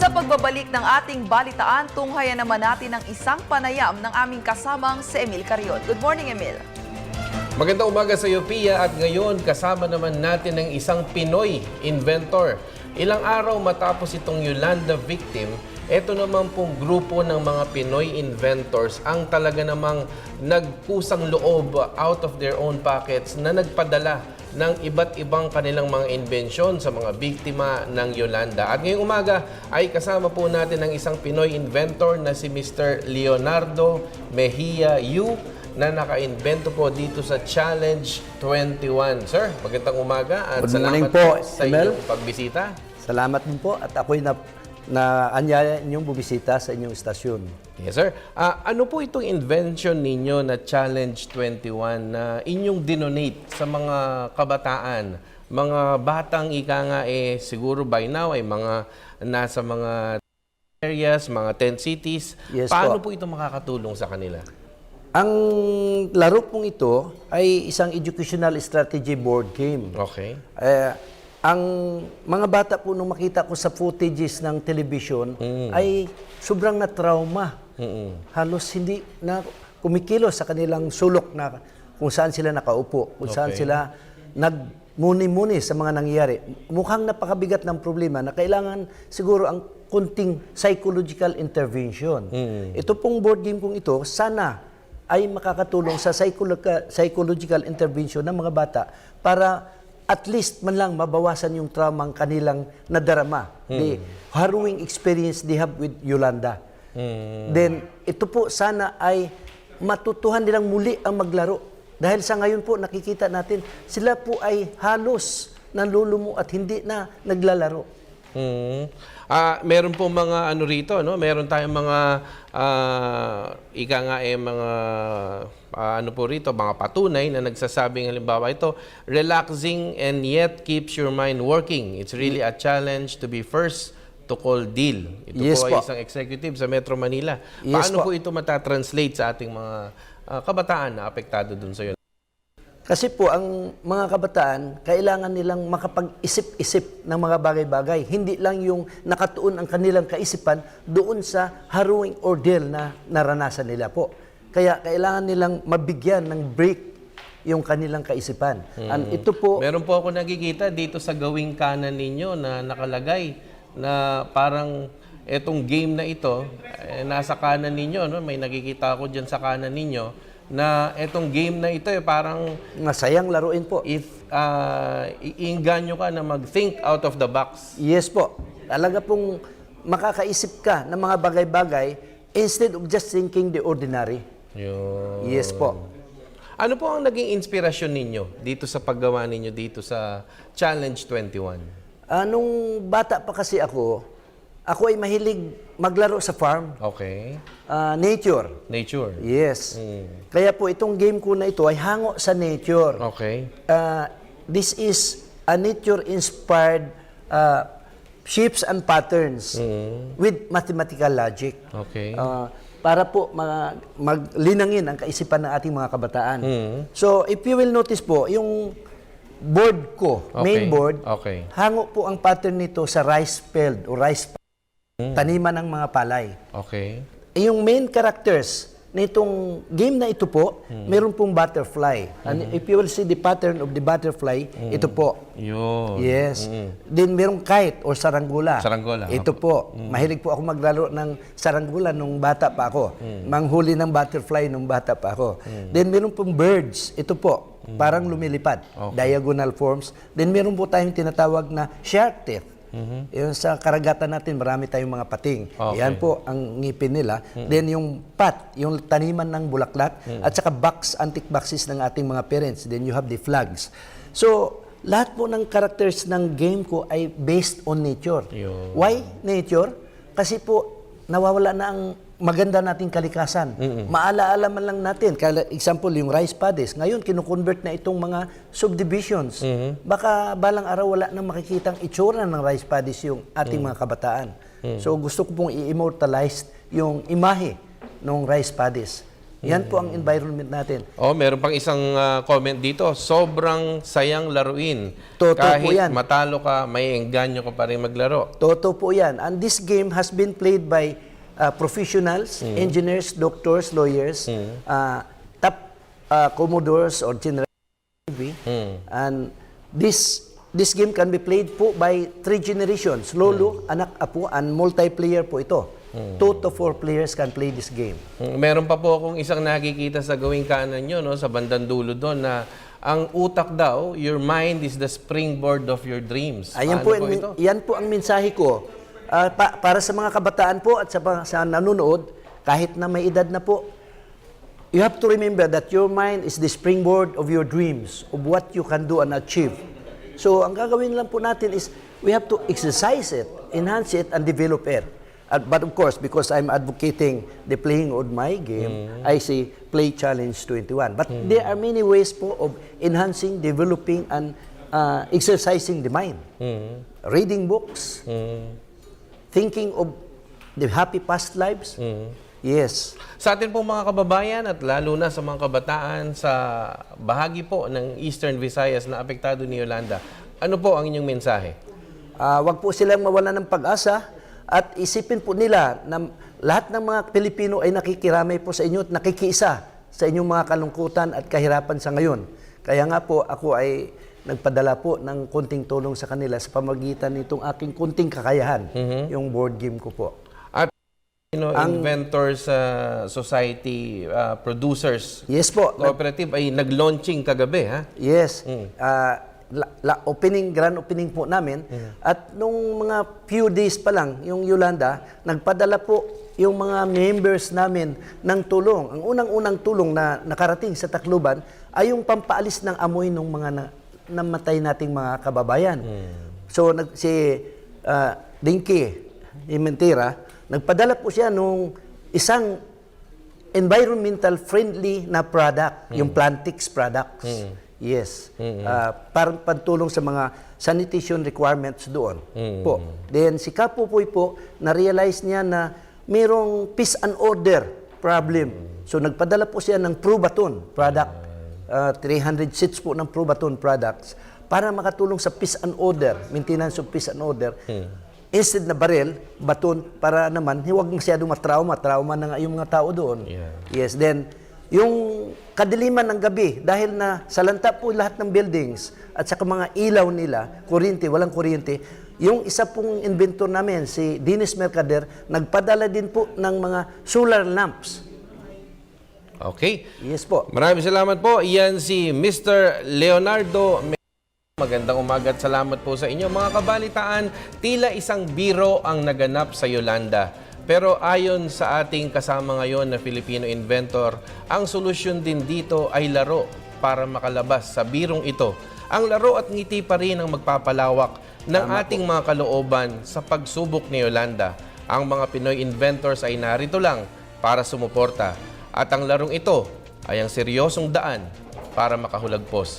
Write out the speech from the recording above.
Sa pagbabalik ng ating balitaan, tunghayan naman natin ang isang panayam ng aming kasamang si Emil Carrion. Good morning, Emil. Magandang umaga sa iyo, Pia. At ngayon, kasama naman natin ng isang Pinoy inventor. Ilang araw matapos itong Yolanda victim, ito naman pong grupo ng mga Pinoy inventors ang talaga namang nagkusang loob out of their own pockets na nagpadala ng iba't ibang kanilang mga inbensyon sa mga biktima ng Yolanda. At ngayong umaga ay kasama po natin ang isang Pinoy inventor na si Mr. Leonardo Mejia Yu na naka-invento po dito sa Challenge 21. Sir, magandang umaga at Good morning salamat po, sa Emel. inyong pagbisita. Salamat din po at ako'y na-anyaya inyong bubisita sa inyong istasyon. Yes, sir. Ano po itong invention ninyo na Challenge 21 na inyong dinonate sa mga kabataan? Mga batang ika nga siguro by now ay mga nasa mga areas, mga tent cities. Yes, Paano po. po ito makakatulong sa kanila? Ang laro pong ito ay isang educational strategy board game. Okay. Ang mga bata po nung makita ko sa footages ng television ay sobrang na-trauma. Halos hindi na kumikilos sa kanilang sulok na kung saan sila nakaupo, kung saan sila nagmuni-muni sa mga nangyayari. Mukhang napakabigat ng problema na kailangan siguro ang kunting psychological intervention. Ito pong board game kong ito, sana ay makakatulong sa psychological intervention ng mga bata para at least man lang mabawasan yung trauma ang kanilang nadarama. The harrowing experience they have with Yolanda. Then, ito po sana ay matutuhan nilang muli ang maglaro. Dahil sa ngayon po, nakikita natin, sila po ay halos nalulumo at hindi na naglalaro. Meron po mga ano rito, no? Meron tayong mga ika nga mga ano po rito, mga patunay na nagsasabing halimbawa ito, relaxing and yet keeps your mind working. It's really a challenge to be first to call deal. Ito Yes, po ay po. isang executive sa Metro Manila. Yes, Paano po po. ito matatranslate sa ating mga kabataan na apektado dun sa yun? Kasi po, ang mga kabataan, kailangan nilang makapag-isip-isip ng mga bagay-bagay. Hindi lang yung nakatuon ang kanilang kaisipan doon sa harrowing ordeal na naranasan nila po. Kaya kailangan nilang mabigyan ng break yung kanilang kaisipan. And ito po, Meron po ako nakikita dito sa gawing kanan ninyo na nakalagay na parang etong game na ito, nasa kanan ninyo, no? May nakikita ako dyan sa kanan ninyo, na etong game na ito parang masayang laruin po. if iinganyo ka na mag-think out of the box. Yes po. Talaga pong makakaisip ka ng mga bagay-bagay instead of just thinking the ordinary. Yun. Yes po. Ano po ang naging inspirasyon ninyo dito sa paggawa ninyo dito sa Challenge 21? Nung bata pa kasi ako ay mahilig maglaro sa farm. Okay. Nature. Nature. Yes. Kaya po itong game ko na ito ay hango sa nature. Okay. This is a nature-inspired shapes and patterns with mathematical logic. Okay. Para po maglinangin ang kaisipan ng ating mga kabataan. So, if you will notice po, yung board ko, main board, Okay. hango po ang pattern nito sa rice field o rice taniman ng mga palay. Okay. Yung main characters nitong game na ito po, meron pong butterfly. And if you will see the pattern of the butterfly, ito po. Yun. Yes. Then merong kite or saranggula. Saranggula. Ito po. Mahilig po ako maglaro ng saranggula nung bata pa ako. Manghuli ng butterfly nung bata pa ako. Then meron pong birds. Ito po. Parang lumilipad. Diagonal forms. Then meron po tayong tinatawag na shark teeth. Yung sa karagatan natin, marami tayong mga pating. Okay. Yan po ang ngipin nila. Then yung pat, yung taniman ng bulaklak, at saka box, antique boxes ng ating mga parents. Then you have the flags. So, lahat po ng characters ng game ko ay based on nature. Yun. Why nature? Kasi po, nawawala na ang maganda nating kalikasan. Maalaala man lang natin. Example, yung rice paddies. Ngayon, kinukonvert na itong mga subdivisions. Baka balang araw wala nang makikitang itsura ng rice paddies yung ating mga kabataan. So gusto ko pong i-immortalize yung imahe ng rice paddies. Yan po ang environment natin. Oh, meron pang isang comment dito. Sobrang sayang laruin. Totoo po Kahit yan. matalo ka, may engganyo ka pa rin maglaro. Totoo po yan. And this game has been played by professionals, engineers, doctors, lawyers, top commodores or general Navy. And this game can be played po by 3 generations. Lolo, anak, apo, and multiplayer po ito. 2 to 4 players can play this game. Meron pa po akong isang nakikita sa gawing kanan nyo, no, sa bandang dulo doon, na ang utak daw, your mind is the springboard of your dreams. Ayan Paano po, ito? yan po ang mensahe ko. Para sa mga kabataan po at sa nanonood, kahit na may edad na po, you have to remember that your mind is the springboard of your dreams, of what you can do and achieve. So, ang gagawin lang po natin is, we have to exercise it, enhance it, and develop it. But of course, because I'm advocating the playing of my game, I say Play Challenge 21. But there are many ways po of enhancing, developing, and exercising the mind. Reading books, thinking of the happy past lives. Yes. Sa atin po mga kababayan at lalo na sa mga kabataan sa bahagi po ng Eastern Visayas na apektado ni Yolanda, ano po ang inyong mensahe? Wag po silang mawala ng pag-asa at isipin po nila na lahat ng mga Pilipino ay nakikiramay po sa inyo at nakikiisa sa inyong mga kalungkutan at kahirapan sa ngayon. Kaya nga po ako ay nagpadala po ng konting tulong sa kanila sa pamagitan nitong aking konting kakayahan, yung board game ko po. At Inventors Society Producers Yes po. Cooperative ay nag-launching kagabi, ha? Yes. Grand opening po namin. At nung mga few days pa lang, yung Yolanda, nagpadala po yung mga members namin ng tulong. Ang unang-unang tulong na nakarating sa Tacloban ay yung pampaalis ng amoy ng mga namatay nating mga kababayan. So, si Dinky Imentira, nagpadala po siya nung isang environmental friendly na product, yung Plantix products. Yes. Parang pantulong sa mga sanitation requirements doon po. Then si Kapupoy po, na-realize niya na mayroong peace and order problem. So nagpadala po siya ng Probaton product. 300 seats po ng Probaton products para makatulong sa peace and order, maintenance of peace and order. Instead na baril, baton, para naman, huwag masyadong matrauma na nga yung mga tao doon. Yes, then yung kadiliman ng gabi, dahil na salanta po lahat ng buildings at saka mga ilaw nila, kuryente, walang kuryente, yung isa pong inventor namin, si Dennis Mercader, nagpadala din po ng mga solar lamps. Okay. Yes po. Maraming salamat po. Iyan si Mr. Leonardo. Magandang umaga at salamat po sa inyo. Mga kabalitaan, tila isang biro ang naganap sa Yolanda. Pero ayon sa ating kasama ngayon na Filipino inventor, ang solusyon din dito ay laro para makalabas sa birong ito. Ang laro at ngiti pa rin ang magpapalawak ng ating mga kalooban sa pagsubok ni Yolanda. Ang mga Pinoy inventors ay narito lang para sumuporta. At ang larong ito ay ang seryosong daan para makahulagpos